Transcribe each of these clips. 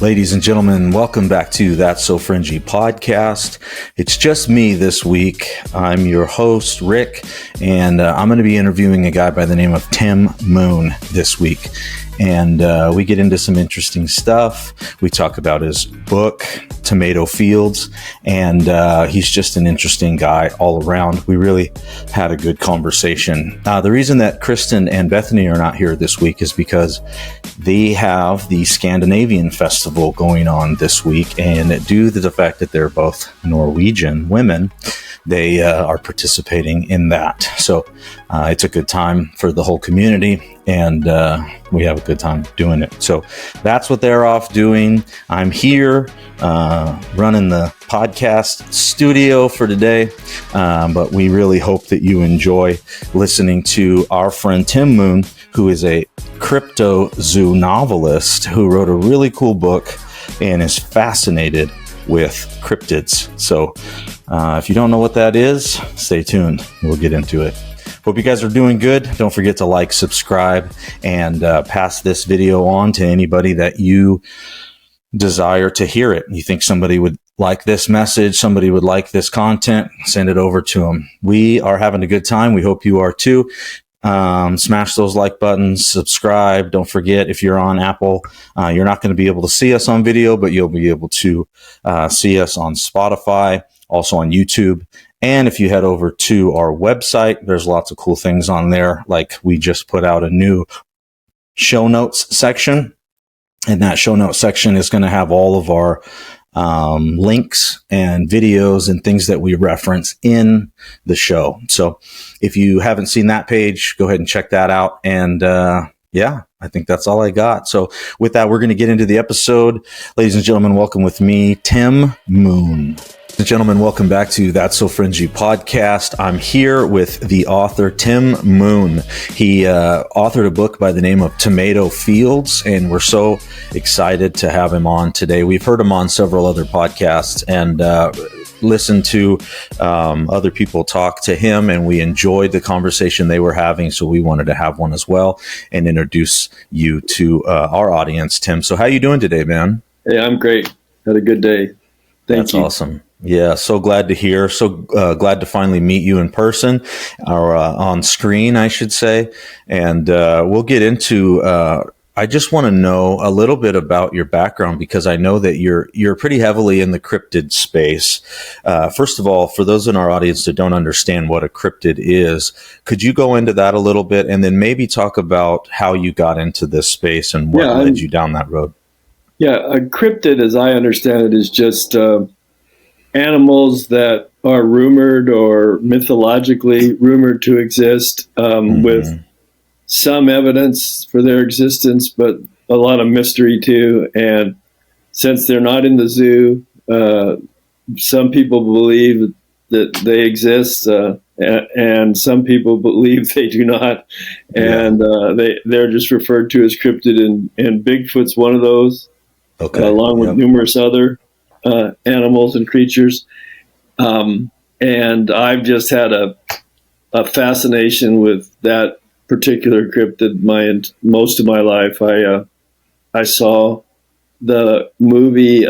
Ladies and gentlemen, welcome back to That's So Fringy podcast. It's just me this week. I'm your host, Rick, and I'm going to be interviewing a guy by the name of Tim Moon this week. And we get into some interesting stuff. We talk about his book, Tomato Fields, and he's just an interesting guy all around. We really had a good conversation. The reason that Kristen and Bethany are not here this week is because they have the Scandinavian Festival going on this week, and due to the fact that they're both Norwegian women, they are participating in that. So it's a good time for the whole community, and we have a good time doing it. So that's what they're off doing. I'm here running the podcast studio for today, but we really hope that you enjoy listening to our friend Tim Moon, who is a cryptozoonovelist who wrote a really cool book and is fascinated with cryptids. So if you don't know what that is, stay tuned. We'll get into it. Hope you guys are doing good. Don't forget to like, subscribe, and pass this video on to anybody that you desire to hear it. You think somebody would like this message, somebody would like this content, send it over to them. We are having a good time. We hope you are too. Smash those like buttons, subscribe. Don't forget, if you're on Apple, you're not going to be able to see us on video, but you'll be able to see us on Spotify, also on YouTube. And if you head over to our website, there's lots of cool things on there. Like we just put out a new show notes section, and that show notes section is going to have all of our links and videos and things that we reference in the show. So if you haven't seen that page, go ahead and check that out. And yeah, I think that's all I got. So with that, we're going to get into the episode. Ladies and gentlemen, welcome with me, Tim Moon. Ladies and gentlemen, welcome back to That's So Fringy podcast. I'm here with the author, Tim Moon. He authored a book by the name of Tomato Fields, and we're so excited to have him on today. We've heard him on several other podcasts and listened to other people talk to him, and we enjoyed the conversation they were having, so we wanted to have one as well and introduce you to our audience, Tim. So how you doing today, man? Hey, I'm great. Had a good day. Thank you. That's awesome. Yeah, so glad to hear. So glad to finally meet you in person, or on screen, I should say. And we'll get into. I just want to know a little bit about your background, because I know that you're pretty heavily in the cryptid space. First of all, for those in our audience that don't understand what a cryptid is, could you go into that a little bit, and then maybe talk about how you got into this space and what led you down that road? Yeah, a cryptid, as I understand it, is just animals that are rumored or mythologically rumored to exist, with some evidence for their existence, but a lot of mystery too. And since they're not in the zoo, some people believe that they exist, and some people believe they do not. And they're just referred to as cryptid, and Bigfoot's one of those, along with numerous other animals and creatures. And I've just had a fascination with that particular cryptid most of my life. I saw the movie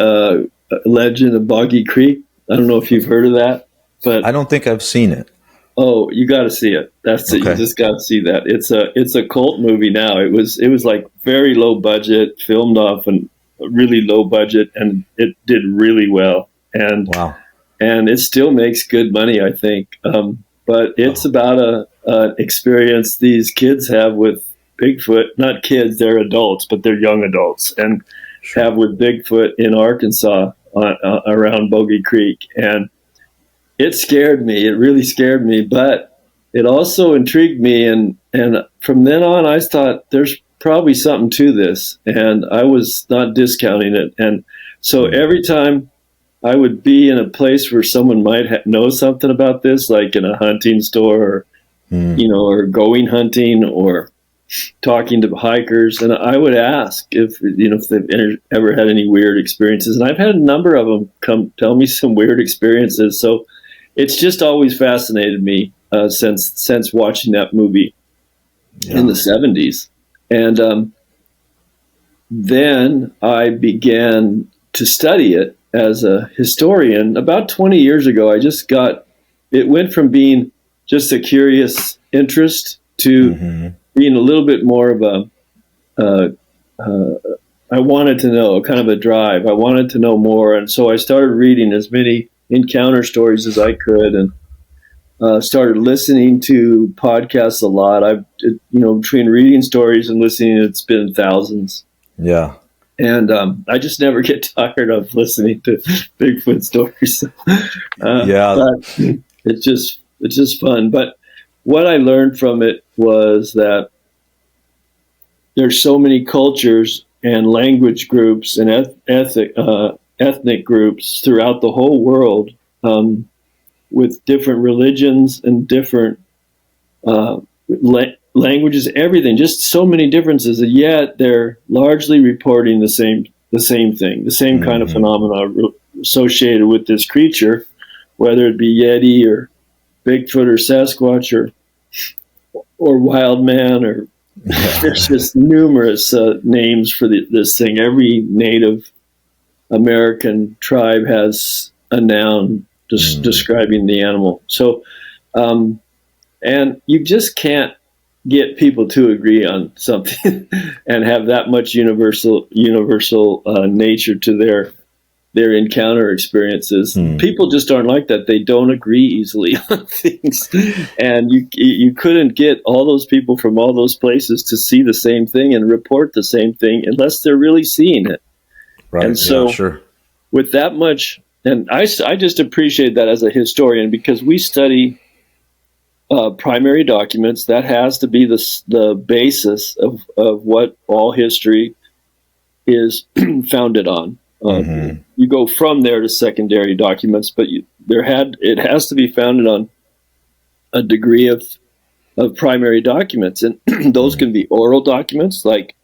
Legend of Boggy Creek. I don't know if you've heard of that, but I don't think I've seen it. Oh, you got to see it. That's it. You just got to see that. It's a cult movie now. It was like very low budget, filmed off a really low budget, and it did really well. And wow. And it still makes good money, I think. But it's about an experience these kids have with Bigfoot. Not kids, they're adults, but they're young adults, and have with Bigfoot in Arkansas around Boggy Creek. And it scared me. It really scared me, but it also intrigued me. And from then on, I thought there's probably something to this, and I was not discounting it. And so every time I would be in a place where someone might know something about this, like in a hunting store, or, or going hunting, or talking to hikers, and I would ask if they've ever had any weird experiences. And I've had a number of them come tell me some weird experiences. So it's just always fascinated me since watching that movie in the 70s. And then I began to study it as a historian. About 20 years ago, it went from being just a curious interest to being a little bit more of I wanted to know, kind of a drive. I wanted to know more. And so I started reading as many encounter stories as I could, and started listening to podcasts a lot. Between reading stories and listening, it's been thousands. Yeah. And I just never get tired of listening to Bigfoot stories. But it's just fun. But what I learned from it was that there's so many cultures and language groups and ethnic groups throughout the whole world, with different religions and different languages, everything, just so many differences, and yet they're largely reporting the same thing, the same kind of phenomena associated with this creature, whether it be Yeti or Bigfoot or Sasquatch or wild man, or there's just numerous names for this thing. Every Native American tribe has a noun describing the animal. So, and you just can't get people to agree on something and have that much universal nature to their encounter experiences. People just aren't like that. They don't agree easily on things, and you couldn't get all those people from all those places to see the same thing and report the same thing unless they're really seeing it. Right. And so, with that much, and I just appreciate that as a historian, because we study primary documents. That has to be the basis of what all history is founded on. You go from there to secondary documents, but it has to be founded on a degree of primary documents, and those can be oral documents, like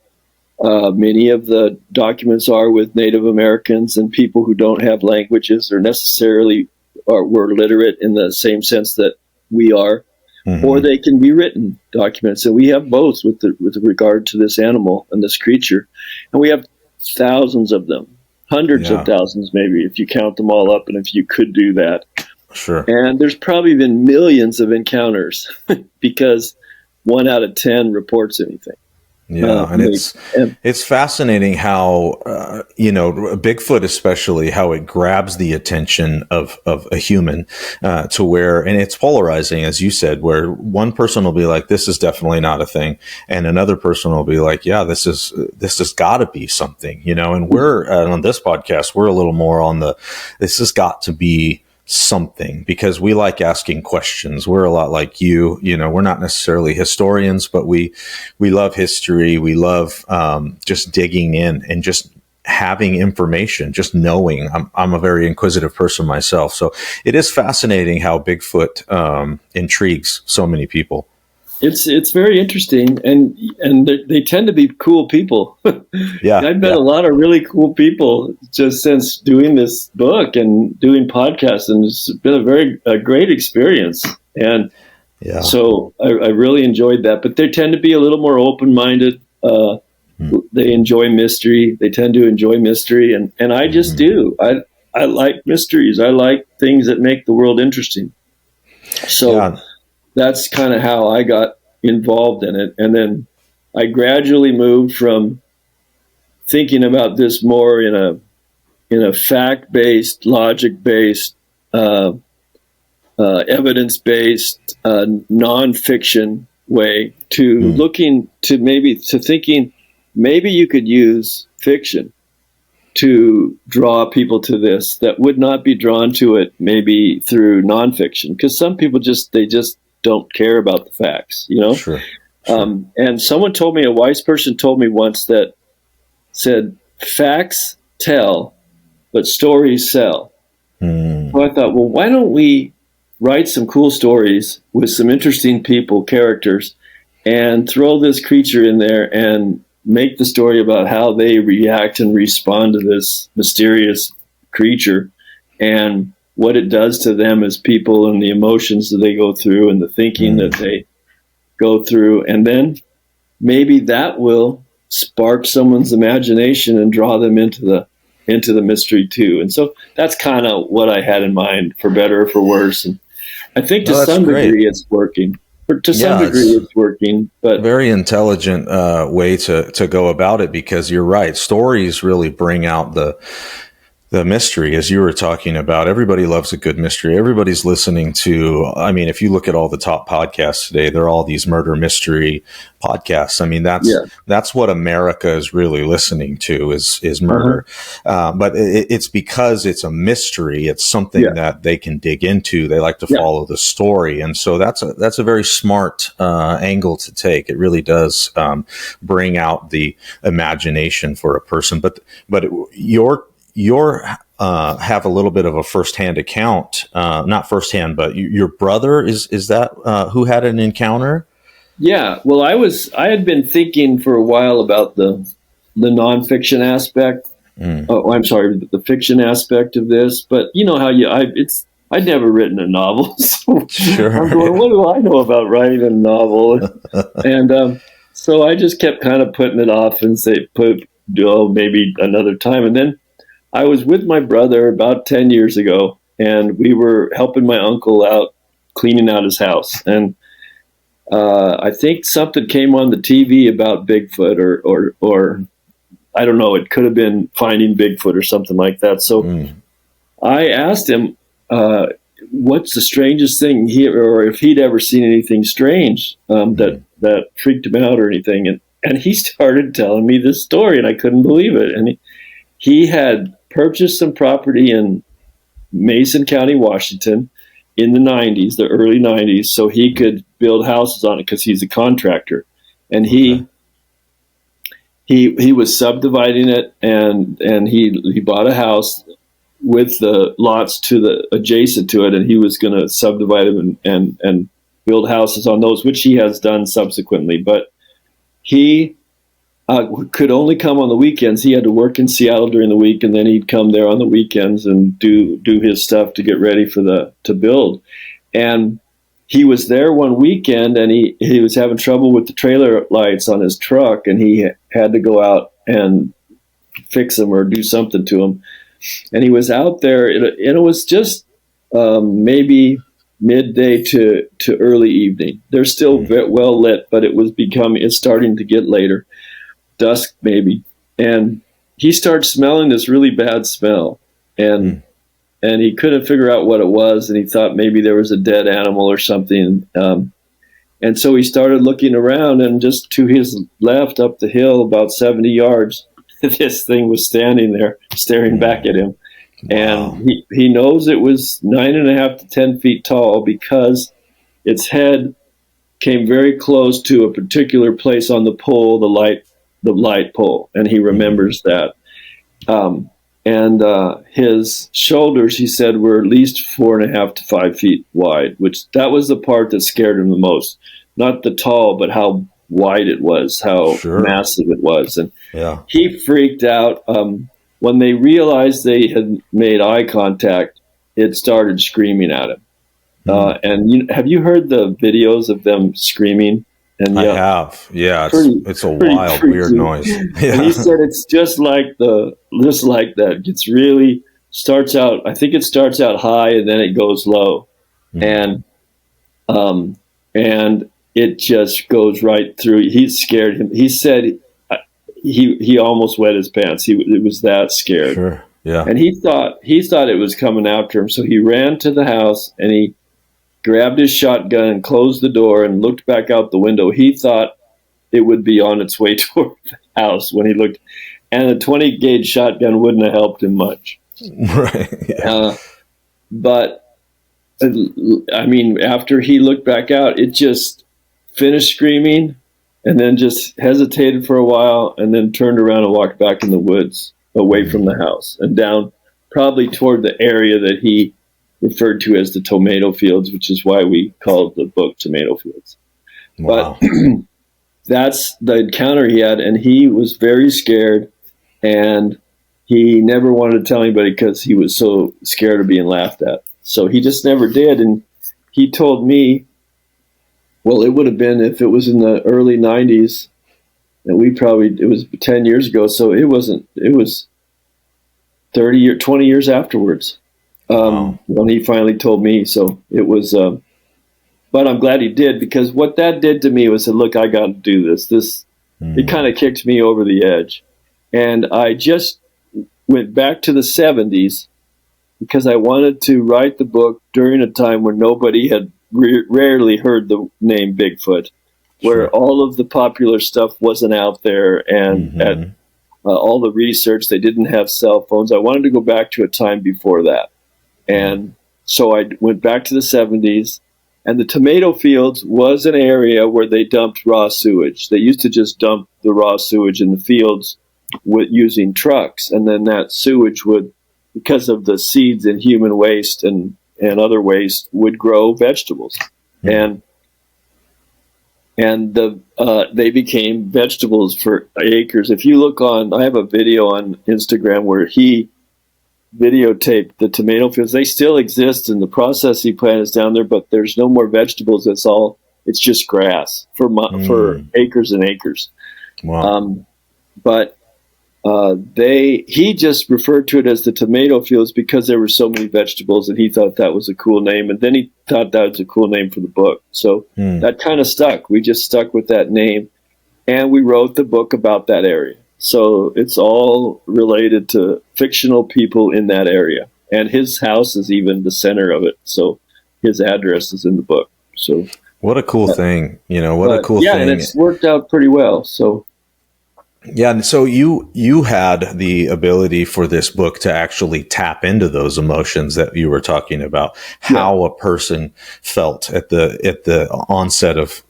many of the documents are with Native Americans and people who don't have languages or necessarily were literate in the same sense that we are. Or they can be written documents, and we have both with regard to this animal and this creature, and we have thousands of them, hundreds of thousands, maybe, if you count them all up, and if you could do that. Sure. And there's probably been millions of encounters because 1 out of 10 reports anything. Yeah, and it's fascinating how Bigfoot, especially, how it grabs the attention of a human to where, and it's polarizing, as you said, where one person will be like, "This is definitely not a thing," and another person will be like, "Yeah, this has got to be something," And we're on this podcast, we're a little more on this has got to be something, because we like asking questions. We're a lot like you, we're not necessarily historians, but we love history. We love just digging in and just having information, just knowing. I'm a very inquisitive person myself. So it is fascinating how Bigfoot intrigues so many people. It's very interesting, and they tend to be cool people. Yeah, I've met a lot of really cool people just since doing this book and doing podcasts, and it's been a great experience. And so I really enjoyed that. But they tend to be a little more open-minded. They enjoy mystery. They tend to enjoy mystery, and I just do. I like mysteries. I like things that make the world interesting. So that's kind of how I got involved in it. And then I gradually moved from thinking about this more in a fact-based, logic-based, evidence-based, non-fiction way to looking to thinking maybe you could use fiction to draw people to this that would not be drawn to it maybe through nonfiction, because some people just don't care about the facts, Sure. And a wise person told me once said, facts tell, but stories sell. So I thought, well, why don't we write some cool stories with some interesting people, characters, and throw this creature in there and make the story about how they react and respond to this mysterious creature and what it does to them as people and the emotions that they go through and the thinking that they go through. And then maybe that will spark someone's imagination and draw them into the mystery too. And so that's kind of what I had in mind, for better or for worse. And I think to some degree it's working. To some degree it's working, but very intelligent way to go about it, because you're right. Stories really bring out the mystery, as you were talking about. Everybody loves a good mystery. Everybody's listening to, I mean, if you look at all the top podcasts today, they're all these murder mystery podcasts. I mean, that's what America is really listening to is murder. But it's because it's a mystery. It's something that they can dig into. They like to follow the story. And so that's a very smart angle to take. It really does bring out the imagination for a person. But your have a little bit of a firsthand account, not firsthand, but your brother is that who had an encounter? Yeah. Well, I had been thinking for a while about the nonfiction aspect. Oh, I'm sorry, the fiction aspect of this. But you know how I'd never written a novel. So sure. I'm going, what do I know about writing a novel? And so I just kept kind of putting it off and maybe another time. And then I was with my brother about 10 years ago, and we were helping my uncle out cleaning out his house. And I think something came on the TV about Bigfoot or I don't know, it could have been Finding Bigfoot or something like that. So I asked him, what's the strangest thing or if he'd ever seen anything strange that freaked him out or anything. And he started telling me this story, and I couldn't believe it. And he had purchased some property in Mason County, Washington in the 90s, the early 90s, so he could build houses on it because he's a contractor. And he was subdividing it, and he bought a house with the lots to the adjacent to it, and he was going to subdivide them and build houses on those, which he has done subsequently. But he could only come on the weekends. He had to work in Seattle during the week, and then he'd come there on the weekends and do his stuff to get ready to build. And he was there one weekend, and he was having trouble with the trailer lights on his truck, and he had to go out and fix them or do something to them. And he was out there, and it was just maybe midday to early evening. They're still well lit, but it's starting to get later. Dusk maybe, and he starts smelling this really bad smell, and he couldn't figure out what it was, and he thought maybe there was a dead animal or something, and so he started looking around, and just to his left up the hill about 70 yards this thing was standing there staring back at him. Wow. And he knows it was 9.5 to 10 feet tall because its head came very close to a particular place on the pole, the light pole, and he remembers that. And his shoulders, he said, were at least 4.5 to 5 feet wide, which that was the part that scared him the most. Not the tall, but how wide it was, how massive it was. And he freaked out. When they realized they had made eye contact, it started screaming at him. And have you heard the videos of them screaming? And I have. Yeah, it's a wild, weird noise. Yeah. And he said it's just like that. It's really starts out. I think it starts out high and then it goes low, and it just goes right through. He scared him. He said he almost wet his pants. It was that scared. Sure. Yeah. And he thought it was coming after him. So he ran to the house and he grabbed his shotgun and closed the door and looked back out the window. He thought it would be on its way toward the house when he looked, and a 20 gauge shotgun wouldn't have helped him much. Right. Yeah. But I mean, after he looked back out, it just finished screaming and then just hesitated for a while and then turned around and walked back in the woods away from the house and down probably toward the area that he referred to as the tomato fields, which is why we called the book Tomato Fields. Wow. But that's the encounter he had, and he was very scared, and he never wanted to tell anybody because he was so scared of being laughed at. So he just never did, and he told me, well, it would have been, if it was in the early 90s, And it was 10 years ago. So it was 20 years afterwards, Wow. when he finally told me. So it was, but I'm glad he did, because what that did to me was said, look, I got to do this. It kind of kicked me over the edge. And I just went back to the 70s because I wanted to write the book during a time when nobody had rarely heard the name Bigfoot, where Sure. all of the popular stuff wasn't out there, and at all the research, they didn't have cell phones. I wanted to go back to a time before that. And so I went back to the 70s, and the tomato fields was an area where they dumped raw sewage. They used to just dump the raw sewage in the fields using trucks, and then that sewage would, because of the seeds and human waste and other waste, would grow vegetables. And they became vegetables for acres. If you look I have a video on Instagram where he videotaped the tomato fields. They still exist, and the processing plant is down there, but there's no more vegetables. It's just grass for acres and acres. Wow. But he just referred to it as the tomato fields because there were so many vegetables, and he thought that was a cool name. And then he thought that was a cool name for the book. So that kind of stuck. We just stuck with that name, and we wrote the book about that area. So it's all related to fictional people in that area. And his house is even the center of it. So his address is in the book. So what a cool thing. What a cool thing. Yeah, and it's worked out pretty well. So yeah, and so you had the ability for this book to actually tap into those emotions that you were talking about, how a person felt at the onset of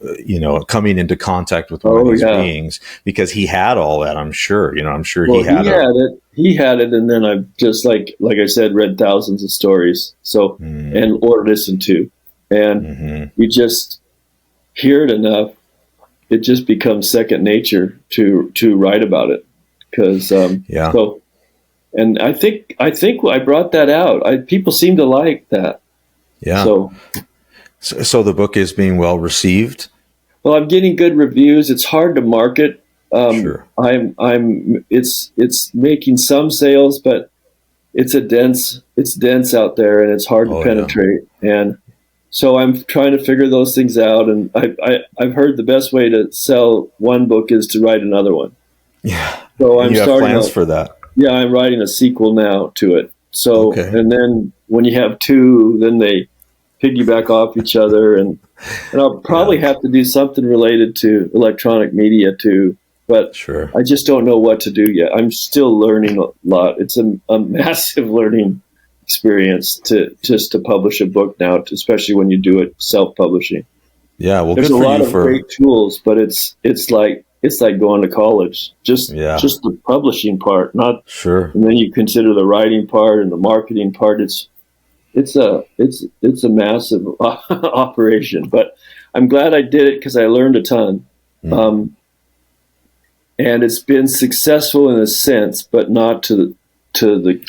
coming into contact with one of these beings, because he had all that. I'm sure he had it. He had it, and then I just like I said, read thousands of stories. So or listened to, and you just hear it enough. It just becomes second nature to write about it, because So, and I think I brought that out. People seem to like that. Yeah. So the book is being well received. Well, I'm getting good reviews. It's hard to market. Sure. It's making some sales, but it's dense out there, and it's hard to penetrate. And so I'm trying to figure those things out, and I've heard the best way to sell one book is to write another one. Yeah. So you have plans for that. Yeah, I'm writing a sequel now to it. So, and then when you have two, then they piggyback off each other, and I'll probably have to do something related to electronic media too. But sure, I just don't know what to do yet. I'm still learning a lot. It's a massive learning experience to publish a book now, especially when you do it self-publishing. Yeah, well, there's good a for lot you of great tools, but it's like going to college. Just the publishing part, not sure. And then you consider the writing part and the marketing part. It's a massive operation, but I'm glad I did it because I learned a ton. And it's been successful in a sense, but not to the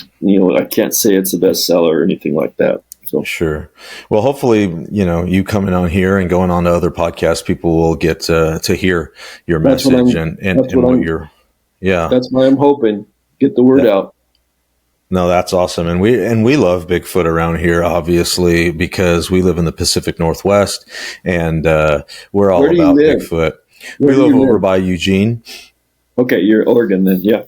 I can't say it's a bestseller or anything like that. So sure. Well, hopefully, you coming on here and going on to other podcasts, people will get to hear your message and what you're. Yeah, that's why I'm hoping get the word out. No, that's awesome, and we love Bigfoot around here, obviously, because we live in the Pacific Northwest, and we're all about Bigfoot. We live over by Eugene. Okay, you're Oregon then, yeah.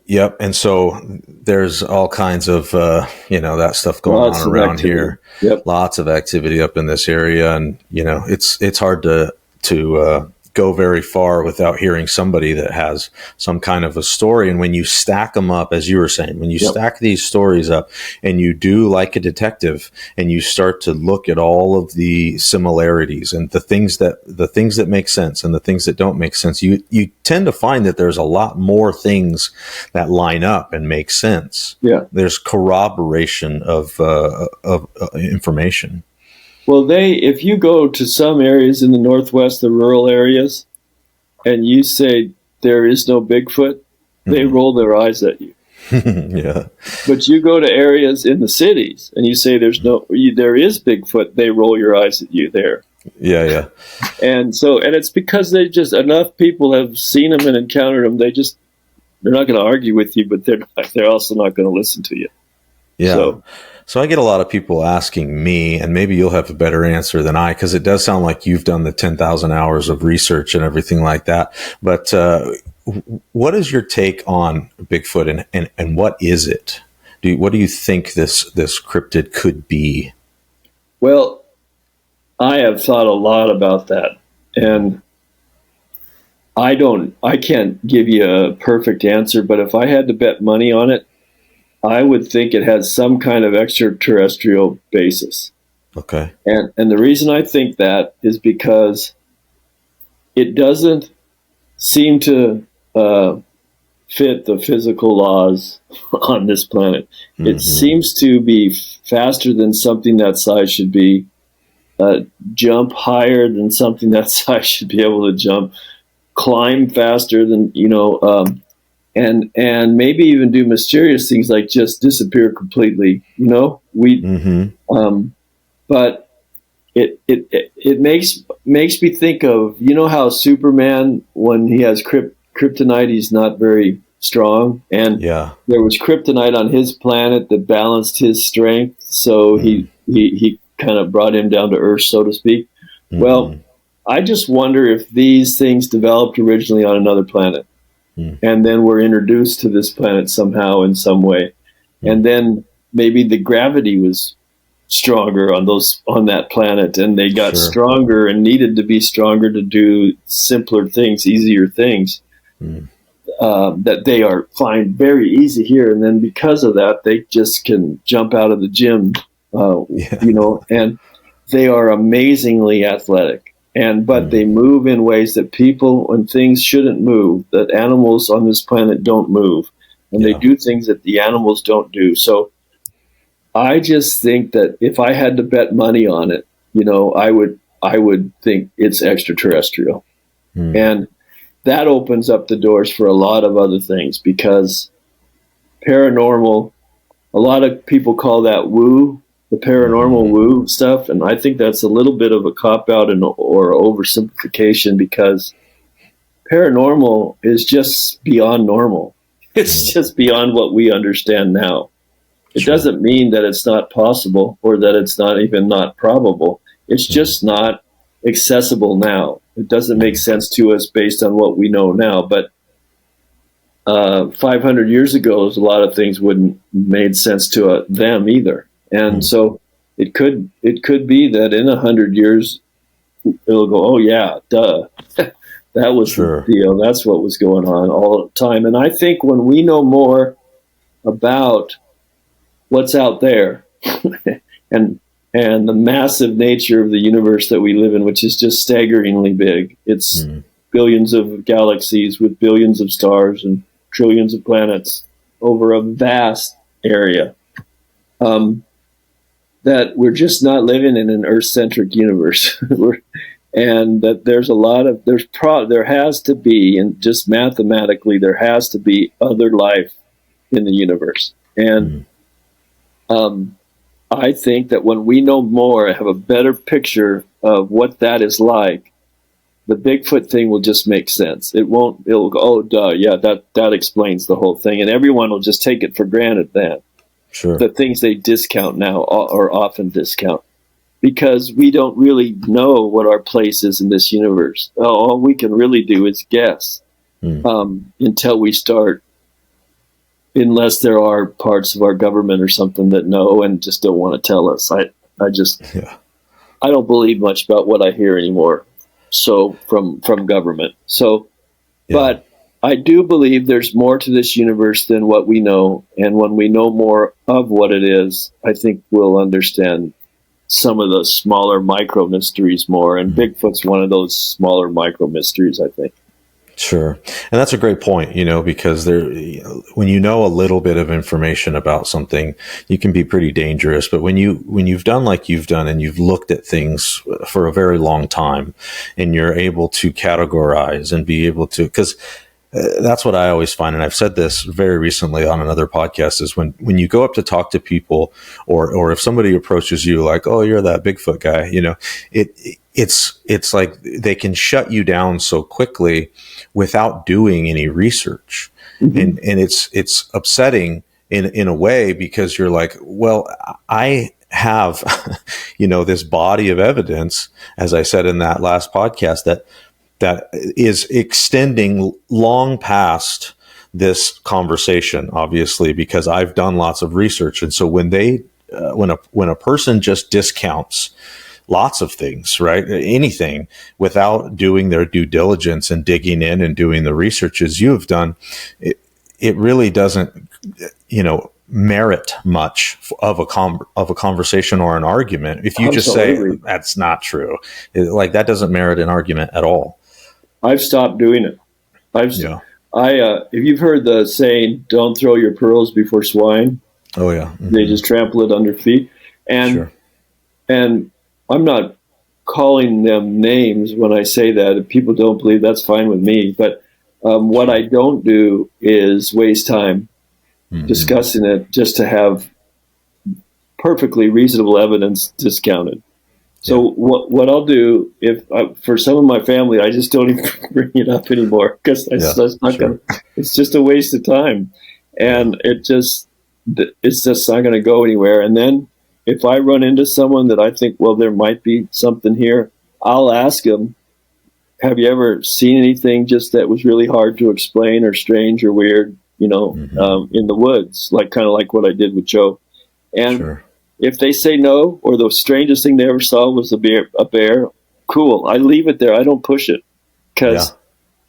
Yep. And so there's all kinds of, that stuff going on around here. Yep. Lots of activity up in this area. And, it's hard to go very far without hearing somebody that has some kind of a story. And when you stack them up, as you were saying, when you stack these stories up and you do like a detective and you start to look at all of the similarities and the things that make sense and the things that don't make sense, you tend to find that there's a lot more things that line up and make sense. Yeah. There's corroboration of information. Well, if you go to some areas in the Northwest, the rural areas, and you say there is no Bigfoot, they roll their eyes at you. Yeah. But you go to areas in the cities and you say there is Bigfoot, they roll your eyes at you there. Yeah, yeah. And it's because they just, enough people have seen them and encountered them. They're not going to argue with you, but they're also not going to listen to you. Yeah. So I get a lot of people asking me, and maybe you'll have a better answer than I, because it does sound like you've done the 10,000 hours of research and everything like that. But what is your take on Bigfoot, and what is it? What do you think this cryptid could be? Well, I have thought a lot about that, and I can't give you a perfect answer, but if I had to bet money on it, I would think it has some kind of extraterrestrial basis. Okay. And the reason I think that is because it doesn't seem to fit the physical laws on this planet. Mm-hmm. It seems to be faster than something that size should be, jump higher than something that size should be able to jump, climb faster than, and maybe even do mysterious things like just disappear completely. But it makes me think of, how Superman, when he has kryptonite, he's not very strong, and there was kryptonite on his planet that balanced his strength, so he kind of brought him down to earth, so to speak. Well, I just wonder if these things developed originally on another planet, and then were introduced to this planet somehow in some way, and then maybe the gravity was stronger on that planet, and they got stronger and needed to be stronger to do simpler things, easier things that they find very easy here, and then because of that, they just can jump out of the gym, and they are amazingly athletic. But they move in ways that people and things shouldn't move, that animals on this planet don't move. And they do things that the animals don't do. So I just think that if I had to bet money on it, I would think it's extraterrestrial. And that opens up the doors for a lot of other things, because paranormal, a lot of people call that woo, the paranormal woo stuff, and I think that's a little bit of a cop-out or oversimplification, because paranormal is just beyond normal. It's just beyond what we understand now. It doesn't mean that it's not possible or that it's not even not probable. It's just not accessible now. It doesn't make sense to us based on what we know now, but 500 years ago, a lot of things wouldn't made sense to them either. And so it could be that in 100 years, it'll go, oh yeah, duh. That was the deal. That's what was going on all the time. And I think when we know more about what's out there and the massive nature of the universe that we live in, which is just staggeringly big. It's billions of galaxies with billions of stars and trillions of planets over a vast area. That we're just not living in an Earth-centric universe. And that there's a lot of, there has to be, and just mathematically, there has to be other life in the universe. And I think that when we know more, have a better picture of what that is like, the Bigfoot thing will just make sense. It'll go, oh, duh, yeah, that explains the whole thing. And everyone will just take it for granted then. The things they discount now or often discount, because we don't really know what our place is in this universe. All we can really do is guess until we start, unless there are parts of our government or something that know and just don't want to tell us. I don't believe much about what I hear anymore. So from government. But I do believe there's more to this universe than what we know. And when we know more of what it is, I think we'll understand some of the smaller micro mysteries more. And Bigfoot's one of those smaller micro mysteries, I think. Sure. And that's a great point, because when you know a little bit of information about something, you can be pretty dangerous. But when you've done like you've done and you've looked at things for a very long time and you're able to categorize and be able to, because that's what I always find. And I've said this very recently on another podcast is when you go up to talk to people or if somebody approaches you like, oh, you're that Bigfoot guy, it's like they can shut you down so quickly without doing any research. Mm-hmm. And it's upsetting in a way because you're like, well, I have, this body of evidence, as I said in that last podcast, that is extending long past this conversation, obviously, because I've done lots of research. And so when a person just discounts lots of things, right, anything, without doing their due diligence and digging in and doing the research as you have done, it really doesn't, merit much of a conversation or an argument. If you just say that's not true, that doesn't merit an argument at all. I've stopped doing it. If you've heard the saying, "Don't throw your pearls before swine." Oh yeah, mm-hmm. They just trample it under feet, and I'm not calling them names when I say that. If people don't believe, that's fine with me. But what I don't do is waste time discussing it just to have perfectly reasonable evidence discounted. So what I'll do, if for some of my family, I just don't even bring it up anymore because it's just a waste of time, and it's just not going to go anywhere. And then if I run into someone that I think, well, there might be something here, I'll ask them, have you ever seen anything just that was really hard to explain or strange or weird, in the woods, kind of like what I did with Joe. And if they say no, or the strangest thing they ever saw was a bear, cool. I leave it there. I don't push it because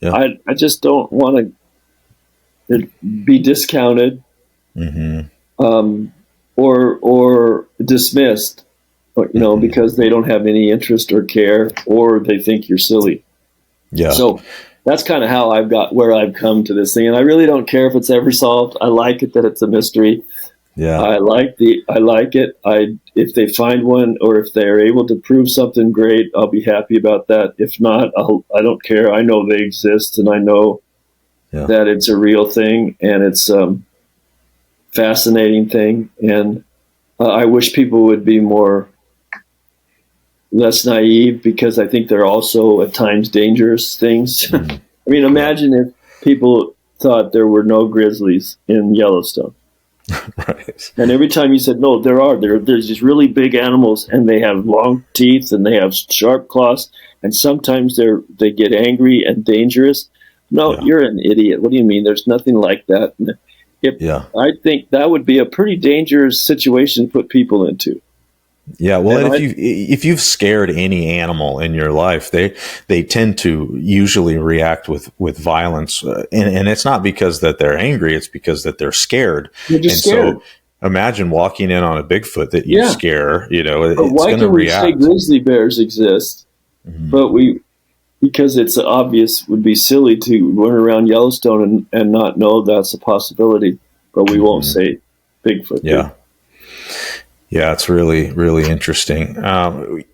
I just don't want to be discounted or dismissed, because they don't have any interest or care, or they think you're silly. Yeah. So that's kind of how where I've come to this thing. And I really don't care if it's ever solved. I like it that it's a mystery. Yeah. I like it. If they find one, or if they're able to prove something great, I'll be happy about that. If not, I don't care. I know they exist, and I know that it's a real thing, and it's fascinating thing. And I wish people would be less naive, because I think they're also at times dangerous things. I mean, imagine if people thought there were no grizzlies in Yellowstone. Right. And every time you said, no, there's these really big animals, and they have long teeth, and they have sharp claws, and sometimes they get angry and dangerous. No, you're an idiot. What do you mean? There's nothing like that. I think that would be a pretty dangerous situation to put people into. Yeah, well, if you've scared any animal in your life, they tend to usually react with violence, and it's not because that they're angry; it's because that they're scared. They're just scared. So imagine walking in on a Bigfoot that you scare. But it's going to react. Why can we say grizzly bears exist, but because it's obvious, would be silly to run around Yellowstone and not know that's a possibility, but we won't say Bigfoot. Yeah. Yeah, it's really, really interesting.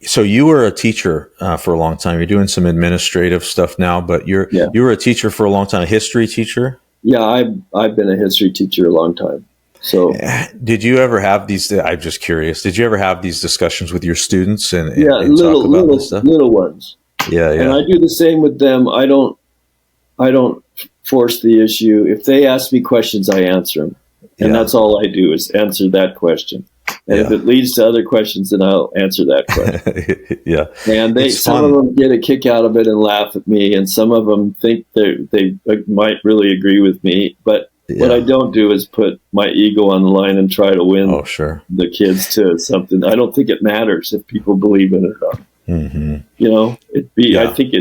So you were a teacher for a long time. You're doing some administrative stuff now, but you were a teacher for a long time, a history teacher? Yeah, I've been a history teacher a long time. So did you ever have these, I'm just curious, did you ever have these discussions with your students and talk about this stuff? Little ones. Yeah. And I do the same with them. I don't force the issue. If they ask me questions, I answer them. And that's all I do is answer that question. And if it leads to other questions, then I'll answer that question. And some of them get a kick out of it and laugh at me, and some of them think they might really agree with me. But what I don't do is put my ego on the line and try to win the kids to something. I don't think it matters if people believe in it or not. Mm-hmm. I think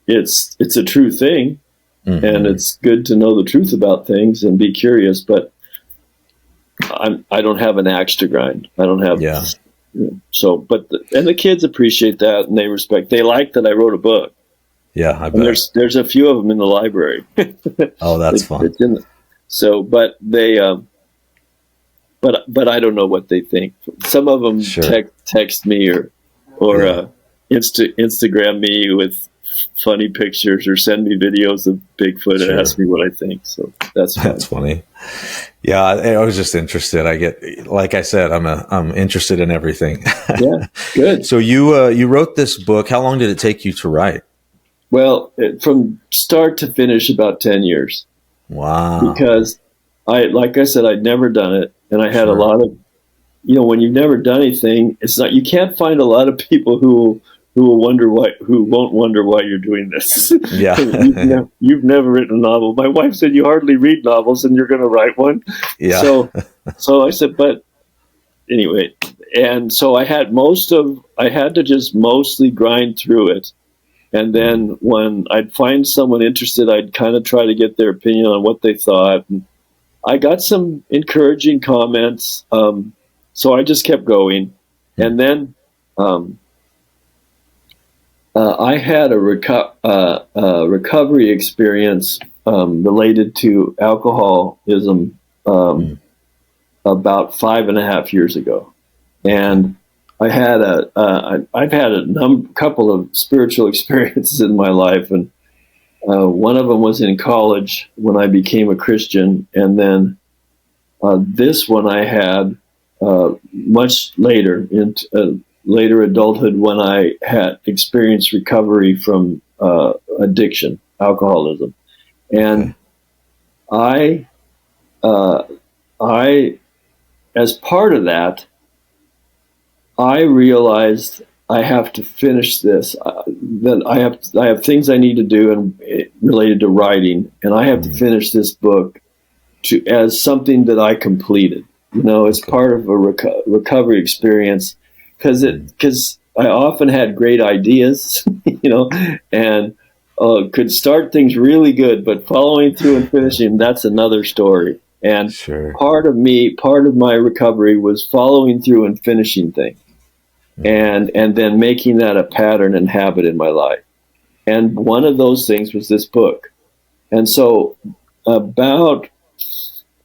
it's a true thing, and it's good to know the truth about things and be curious, but I don't have an axe to grind. I don't have, and the kids appreciate that, and they like that I wrote a book. Yeah, I bet. There's a few of them in the library. Oh, that's fun. But I don't know what they think. Some of them text me or Instagram me with funny pictures or send me videos of Bigfoot and ask me what I think. So that's fun. That's funny. Yeah, I was just interested. Like I said, I'm interested in everything. Yeah, good. So you wrote this book. How long did it take you to write? Well, from start to finish, about 10 years. Wow. Because like I said, I'd never done it, and I had a Sure. lot of, when you've never done anything, you can't find a lot of people who won't wonder why you're doing this. Yeah. you've never written a novel. My wife said, you hardly read novels and you're going to write one. Yeah. So I said, but anyway, and so I had to just mostly grind through it. And then when I'd find someone interested, I'd kind of try to get their opinion on what they thought. And I got some encouraging comments. So I just kept going. And then I had a recovery experience related to alcoholism about 5.5 years ago. And I've had a couple of spiritual experiences in my life, and one of them was in college when I became a Christian, and then this one I had much later, in later adulthood, when I had experienced recovery from addiction, alcoholism, and I, as part of that, I realized I have to finish this. That I have things I need to do and related to writing, and I have to finish this book as something that I completed. It's part of a recovery experience because I often had great ideas, and could start things really good, but following through and finishing, that's another story. And part of my recovery was following through and finishing things. And then making that a pattern and habit in my life. And one of those things was this book. And so about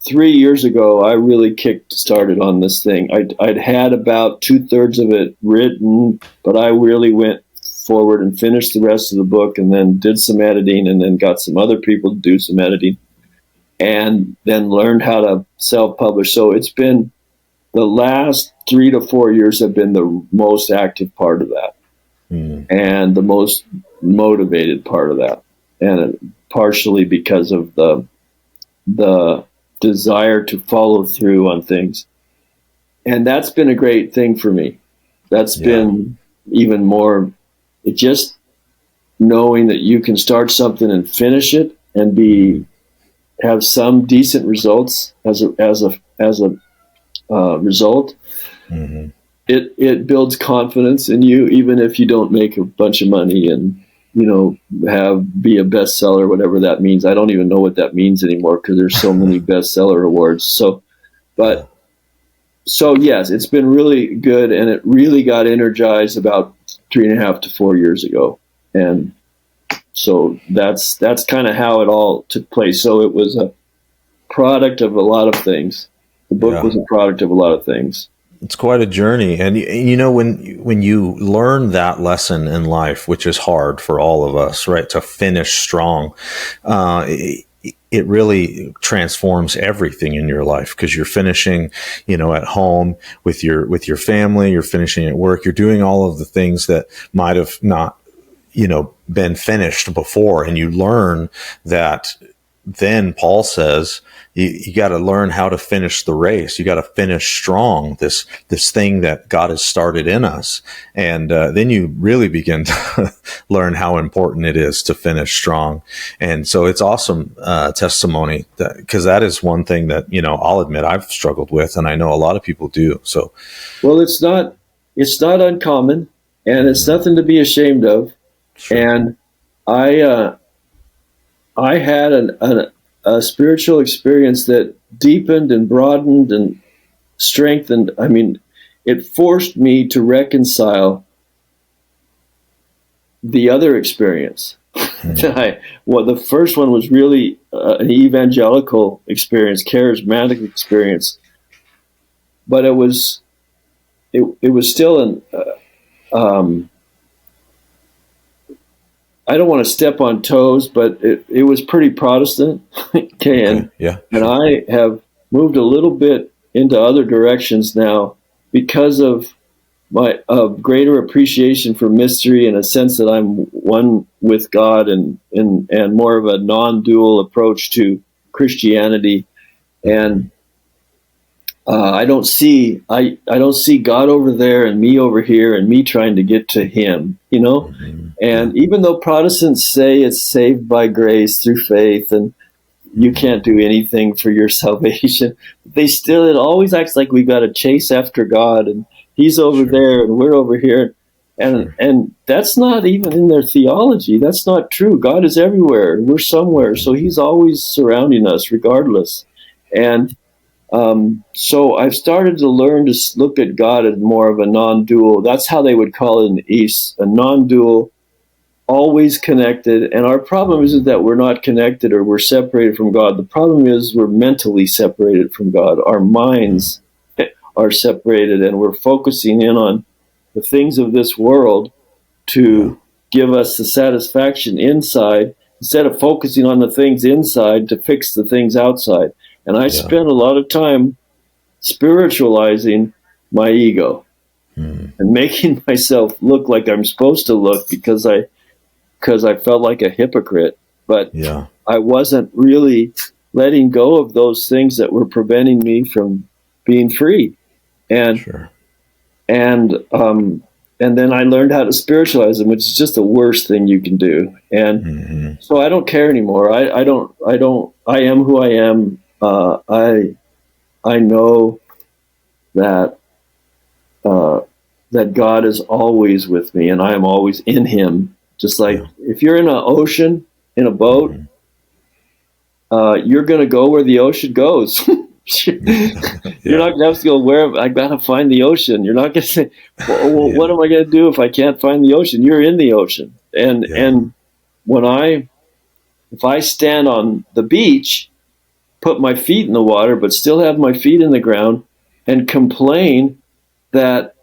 3 years ago, I really started on this thing. I'd had about 2/3 of it written, but I really went forward and finished the rest of the book, and then did some editing, and then got some other people to do some editing, and then learned how to self-publish. So it's been the last 3 to 4 years have been the most active part of that, and the most motivated part of that, and partially because of the desire to follow through on things. And that's been a great thing for me. That's been even more, just knowing that you can start something and finish it and have some decent results as a result. It builds confidence in you, even if you don't make a bunch of money and be a bestseller, whatever that means. I don't even know what that means anymore because there's so many bestseller awards. So yes, it's been really good, and it really got energized about 3.5 to 4 years ago. And so that's kind of how it all took place. So it was a product of a lot of things. The book was a product of a lot of things. It's quite a journey. And when you learn that lesson in life, which is hard for all of us, right, to finish strong, it really transforms everything in your life, because you're finishing, at home with your family, you're finishing at work, you're doing all of the things that might have not, been finished before. And you learn that. Then Paul says you got to learn how to finish the race. You got to finish strong, this thing that God has started in us. And then you really begin to learn how important it is to finish strong. And so it's awesome testimony, because that is one thing that, I'll admit I've struggled with, and I know a lot of people do. So, well, it's not uncommon, and it's nothing to be ashamed of. Sure. And I had a spiritual experience that deepened and broadened and strengthened. I mean, it forced me to reconcile the other experience. The first one was really an evangelical experience, charismatic experience, but it was still I don't want to step on toes, but it was pretty Protestant. Okay, and I have moved a little bit into other directions now because of my greater appreciation for mystery and a sense that I'm one with God, and more of a non-dual approach to Christianity. And I don't see God over there and me over here and me trying to get to him, And even though Protestants say it's saved by grace through faith and you can't do anything for your salvation, it always acts like we got to chase after God, and he's over there and we're over here. And that's not even in their theology. That's not true. God is everywhere and we're somewhere. So he's always surrounding us regardless. And so I've started to learn to look at God as more of a non-dual. That's how they would call it in the East, a non-dual, always connected. And our problem isn't that we're not connected or we're separated from God. The problem is we're mentally separated from God. Our minds are separated, and we're focusing in on the things of this world to give us the satisfaction inside, instead of focusing on the things inside to fix the things outside. And I spent a lot of time spiritualizing my ego and making myself look like I'm supposed to look because I felt like a hypocrite. But I wasn't really letting go of those things that were preventing me from being free. And and then I learned how to spiritualize them, which is just the worst thing you can do. And so I don't care anymore. I am who I am. I know that that God is always with me, and I am always in him. Just like if you're in an ocean, in a boat, you're going to go where the ocean goes. You're not going to have to go where I got to find the ocean. You're not going to say, well, what am I going to do if I can't find the ocean? You're in the ocean. And if I stand on the beach, put my feet in the water, but still have my feet in the ground and complain that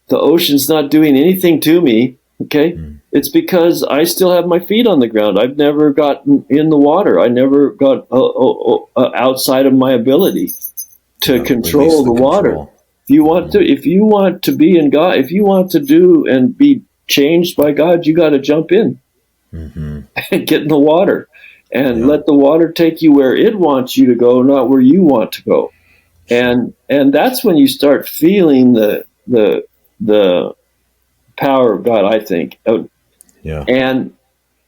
the ocean's not doing anything to me, okay? It's because I still have my feet on the ground. I've never gotten in the water. I never got outside of my ability to control the water. If you want to be in God, if you want to do and be changed by God, you got to jump in and get in the water and let the water take you where it wants you to go, not where you want to go. And that's when you start feeling the power of God, I think. And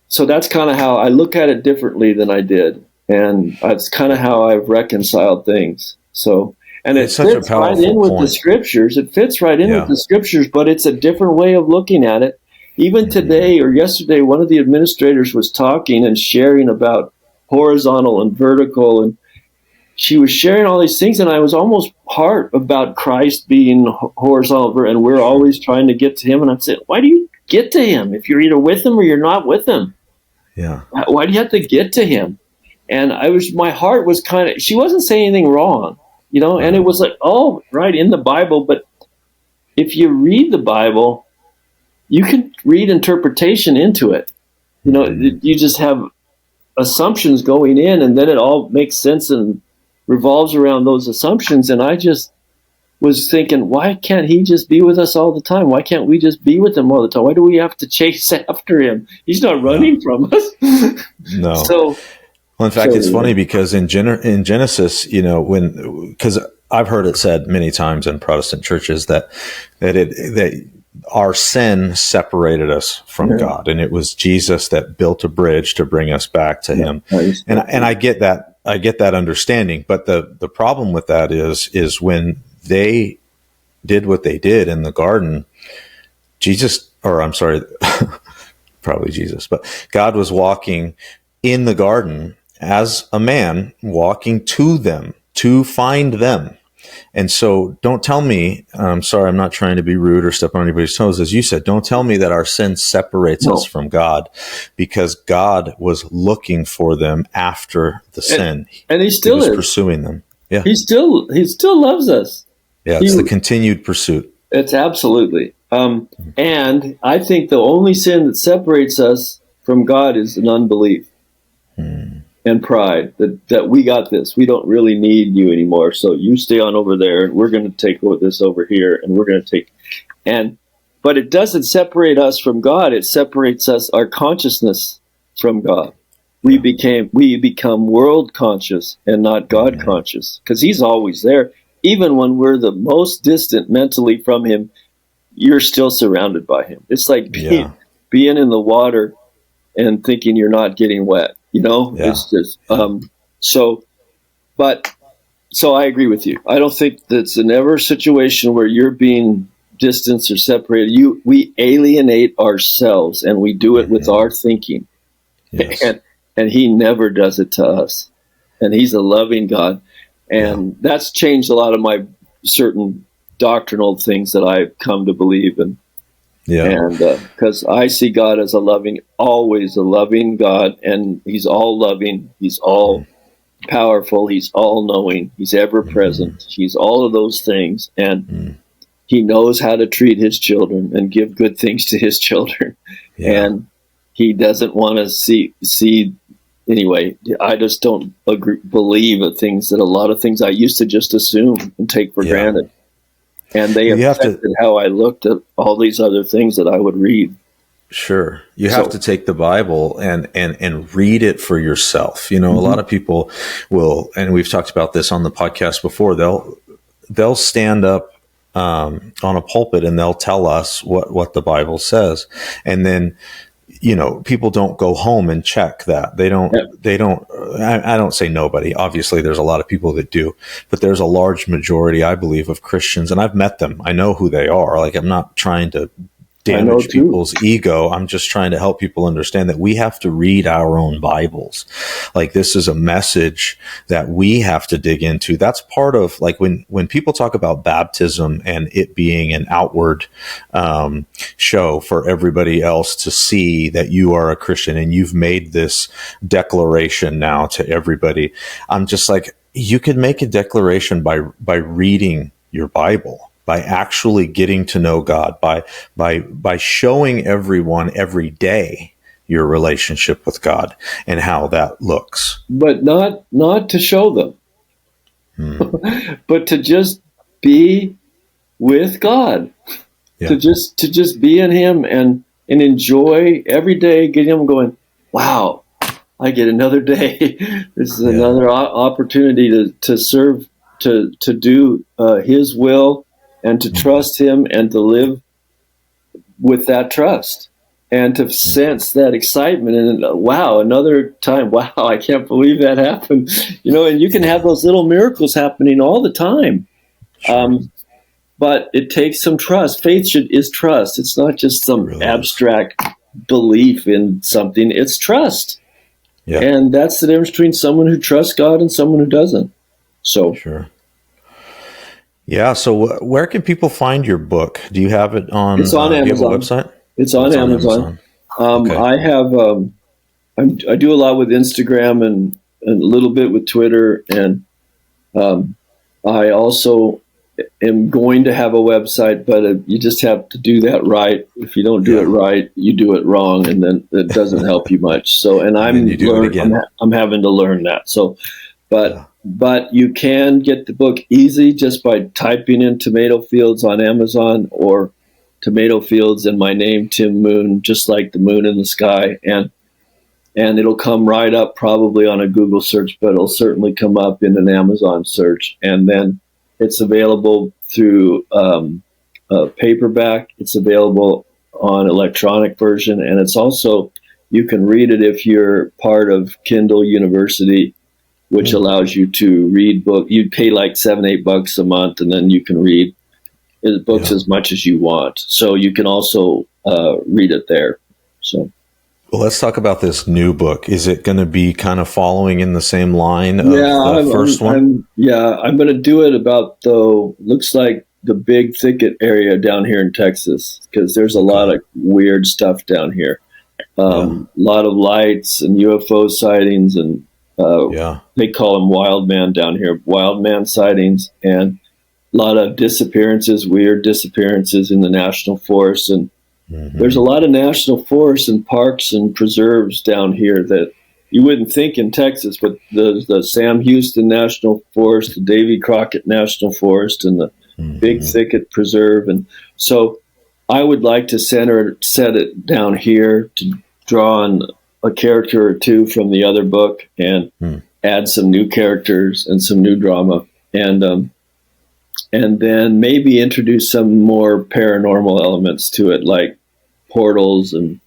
so that's kind of how I look at it differently than I did. And that's kind of how I've reconciled things. So, and it fits right in with the scriptures. It fits right in with the scriptures, but it's a different way of looking at it. Even today or yesterday, one of the administrators was talking and sharing about horizontal and vertical, and she was sharing all these things, and I was almost heart about Christ being horizontal, and we're always trying to get to him. And I'd say, why do you get to him if you're either with him or you're not with him? Why do you have to get to him? And my heart was kind of, she wasn't saying anything wrong, and it was like, oh, right, in the Bible. But if you read the Bible, you can read interpretation into it. You just have assumptions going in, and then it all makes sense and revolves around those assumptions. And I just was thinking, why can't he just be with us all the time? Why can't we just be with him all the time? Why do we have to chase after him? He's not running from us. No. So, well, in fact, it's funny because in Genesis, because I've heard it said many times in Protestant churches that our sin separated us from God, and it was Jesus that built a bridge to bring us back to him. And I get that. I get that understanding, but the problem with that is when they did what they did in the garden, probably Jesus, but God was walking in the garden as a man, walking to them to find them. And so don't tell me, I'm sorry, I'm not trying to be rude or step on anybody's toes. As you said, don't tell me that our sin separates us from God, because God was looking for them after the sin. And he still is pursuing them. Yeah. He still loves us. Yeah. It's the continued pursuit. It's absolutely. And I think the only sin that separates us from God is an unbelief and pride that we got this. We don't really need you anymore. So you stay on over there, and we're going to take this over here, and we're going to take. But it doesn't separate us from God. It separates our consciousness from God. We become world conscious and not God conscious, because He's always there. Even when we're the most distant mentally from Him, you're still surrounded by Him. It's like being in the water and thinking you're not getting wet. It's just so I agree with you. I don't think that's never a situation where you're being distanced or separated. We alienate ourselves, and we do it with our thinking. Yes. And He never does it to us. And He's a loving God. And that's changed a lot of my certain doctrinal things that I've come to believe in. And because I see God as always a loving God, and He's all loving, He's all powerful, He's all knowing, He's ever present, He's all of those things, and He knows how to treat His children and give good things to His children, and He doesn't want to see. Anyway, I just don't believe a lot of things I used to just assume and take for granted. And they affected how I looked at all these other things that I would read. Sure. You have to take the Bible and read it for yourself. A lot of people will, and we've talked about this on the podcast before, they'll stand up on a pulpit and they'll tell us what the Bible says. And then, people don't go home and check that. They don't, I don't say nobody. Obviously, there's a lot of people that do, but there's a large majority, I believe, of Christians, and I've met them. I know who they are. Like, I'm not trying to damage people's ego. I'm just trying to help people understand that we have to read our own Bibles. Like, this is a message that we have to dig into. That's part of, like, when people talk about baptism and it being an outward show for everybody else to see that you are a Christian and you've made this declaration now to everybody. I'm just like, you could make a declaration by reading your Bible, by actually getting to know God, by showing everyone every day your relationship with God and how that looks. But not to show them, but to just be with God, to just be in Him and enjoy every day. Get Him going. Wow, I get another day. This is another opportunity to serve, to do His will, and to trust Him, and to live with that trust, and to sense that excitement. And wow, another time. Wow, I can't believe that happened. And you can have those little miracles happening all the time. Sure. But it takes some trust. Faith is trust. It's not just some abstract belief in something. It's trust. Yeah. And that's the difference between someone who trusts God and someone who doesn't. So sure. Yeah. So where can people find your book? Do you have it on? It's on Amazon. Do you have a website? It's on Amazon. Okay. I have. I do a lot with Instagram and a little bit with Twitter, and I also am going to have a website, but you just have to do that right. If you don't do it right, you do it wrong, and then it doesn't help you much. So, and I'm having to learn that. So, but you can get the book easy just by typing in Tomato Fields on Amazon, or Tomato Fields and my name, Tim Moon, just like the moon in the sky. And it'll come right up probably on a Google search, but it'll certainly come up in an Amazon search. And then it's available through paperback. It's available on electronic version. And it's also, you can read it if you're part of Kindle University, which allows you to read books. You pay like $7-8 a month, and then you can read books as much as you want. So you can also read it there. So, well, let's talk about this new book. Is it going to be kind of following in the same line of the first one? I'm going to do it about looks like the big thicket area down here in Texas, because there's a lot of weird stuff down here. A lot of lights and UFO sightings, and they call them wild man down here, wild man sightings, and a lot of disappearances, weird disappearances in the national forest, and there's a lot of national forests and parks and preserves down here that you wouldn't think in Texas, but the Sam Houston National Forest, the Davy Crockett National Forest, and the Big Thicket Preserve. And so I would like to set it down here to draw on a character or two from the other book and add some new characters and some new drama. And then maybe introduce some more paranormal elements to it, like portals and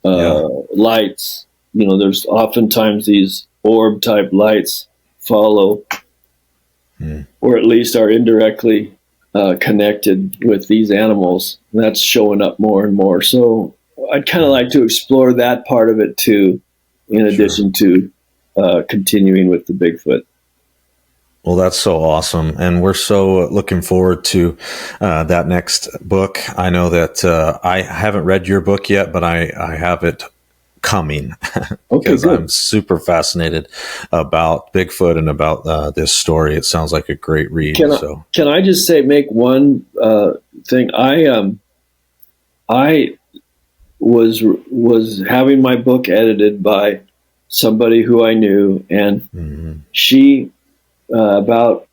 lights. You know, there's oftentimes these orb type lights follow, or at least are indirectly connected with these animals. And that's showing up more and more. So I'd kind of like to explore that part of it too, in addition to continuing with the Bigfoot. Well, that's so awesome. And we're so looking forward to that next book. I know that I haven't read your book yet, but I have it coming because I'm super fascinated about Bigfoot and about this story. It sounds like a great read. Can I just make one thing? I was having my book edited by somebody who I knew, and she about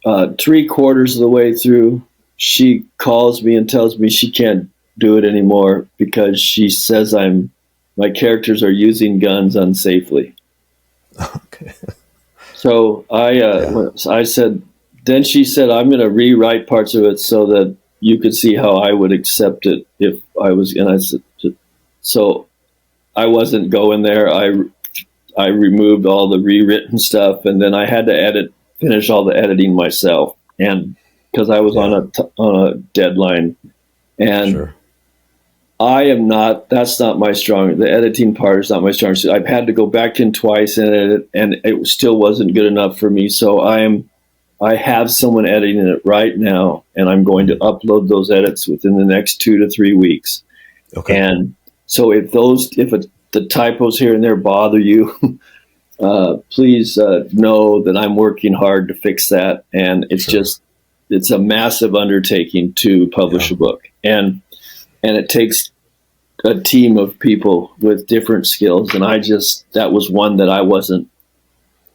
3/4 of the way through, she calls me and tells me she can't do it anymore because she says my characters are using guns unsafely. Okay. So I said, then she said, I'm going to rewrite parts of it so that you could see how I would accept it if I was. And I said, so I wasn't going there. I removed all the rewritten stuff, and then I had to finish all the editing myself, and because I was on a deadline, and I am not. That's not my strong. The editing part is not my strong suit. I've had to go back in twice and edit, and it still wasn't good enough for me. So I have someone editing it right now, and I'm going to upload those edits within the next 2 to 3 weeks. Okay. And so if the typos here and there bother you, please know that I'm working hard to fix that. And it's a massive undertaking to publish a book. And it takes a team of people with different skills. And that was one that I wasn't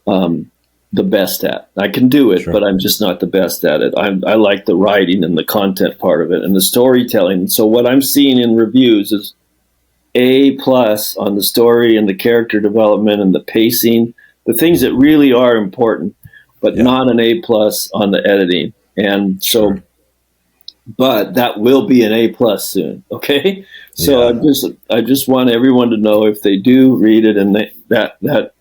the best at. I can do it, but I'm just not the best at it. I like the writing and the content part of it and the storytelling. So what I'm seeing in reviews is A+ on the story and the character development and the pacing, the things that really are important, but not an A+ on the editing. And so, but that will be an A+ soon. Okay. So I just want everyone to know, if they do read it and that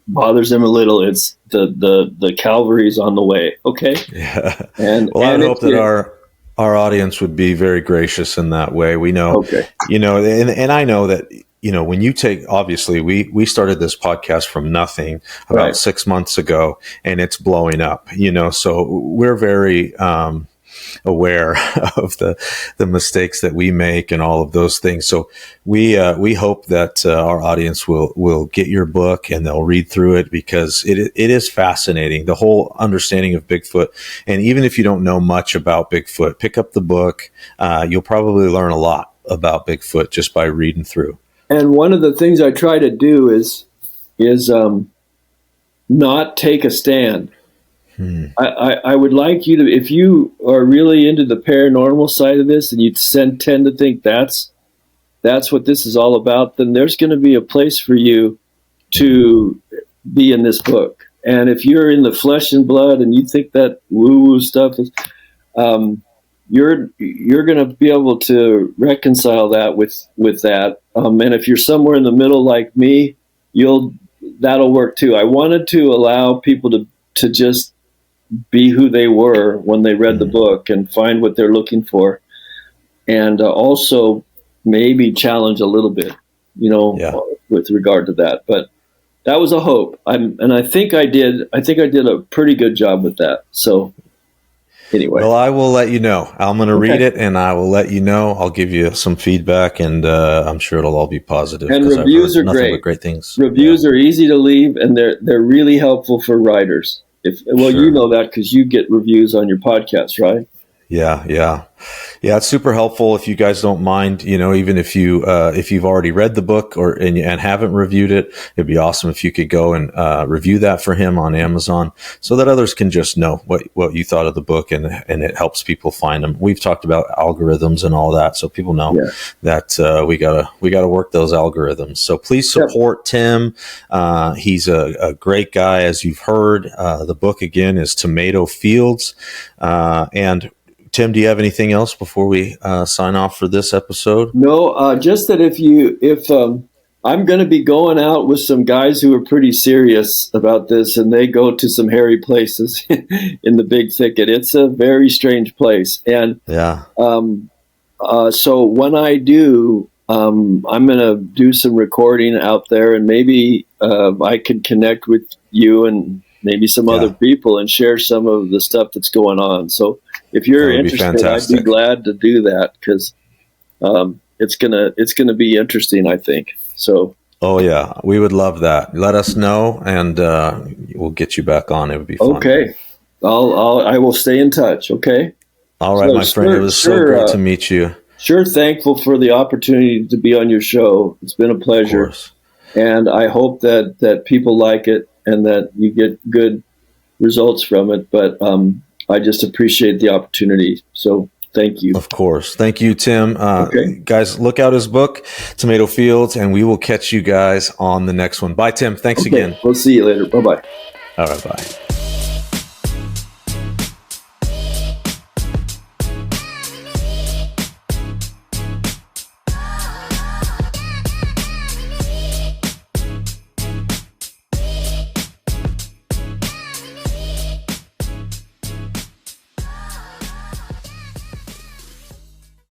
bothers them a little, it's the Calvary's on the way. Okay. Yeah. And I hope that our audience would be very gracious in that way. We know, and I know that, when you obviously we started this podcast from nothing about 6 months ago, and it's blowing up, so we're very, aware of the mistakes that we make and all of those things. So we hope that our audience will get your book and they'll read through it, because it is fascinating, the whole understanding of Bigfoot. And even if you don't know much about Bigfoot, pick up the book. You'll probably learn a lot about Bigfoot just by reading through. And one of the things I try to do is not take a stand. I would like you to, if you are really into the paranormal side of this and you tend to think that's what this is all about, then there's going to be a place for you to be in this book. And if you're in the flesh and blood and you think that woo-woo stuff is, you're going to be able to reconcile that with that. And if you're somewhere in the middle like me, that'll work too. I wanted to allow people to just be who they were when they read the book and find what they're looking for, and also maybe challenge a little bit, with regard to that. But that was a hope. I think I did a pretty good job with that. So anyway, well, I will let you know. I'm going to read it, and I will let you know. I'll give you some feedback, and I'm sure it'll all be positive. And reviews are great. Great things. Reviews are easy to leave, and they're really helpful for writers. You know that because you get reviews on your podcast, right? Yeah, it's super helpful if you guys don't mind, even if you've already read the book and haven't reviewed it, it'd be awesome if you could go and review that for him on Amazon so that others can just know what you thought of the book, and it helps people find them. We've talked about algorithms and all that, so people know that we gotta work those algorithms. So please support Tim. He's a great guy, as you've heard. The book again is Tomato Fields, and Tim, do you have anything else before we sign off for this episode? No, just that if I'm going to be going out with some guys who are pretty serious about this, and they go to some hairy places in the big thicket. It's a very strange place, and so when I do, I'm going to do some recording out there, and maybe I could connect with you and maybe some other people and share some of the stuff that's going on. So if you're interested, I'd be glad to do that, because it's gonna be interesting, I think. So. Oh yeah, we would love that. Let us know, and we'll get you back on. It would be fun. Okay, I will stay in touch. Okay. All right, my friend. It was so great to meet you. Sure, thankful for the opportunity to be on your show. It's been a pleasure, and I hope that people like it and that you get good results from it. But I just appreciate the opportunity. So thank you. Of course. Thank you, Tim. Guys, look out his book, Tomato Fields, and we will catch you guys on the next one. Bye, Tim. Thanks again. We'll see you later. Bye-bye. All right, bye.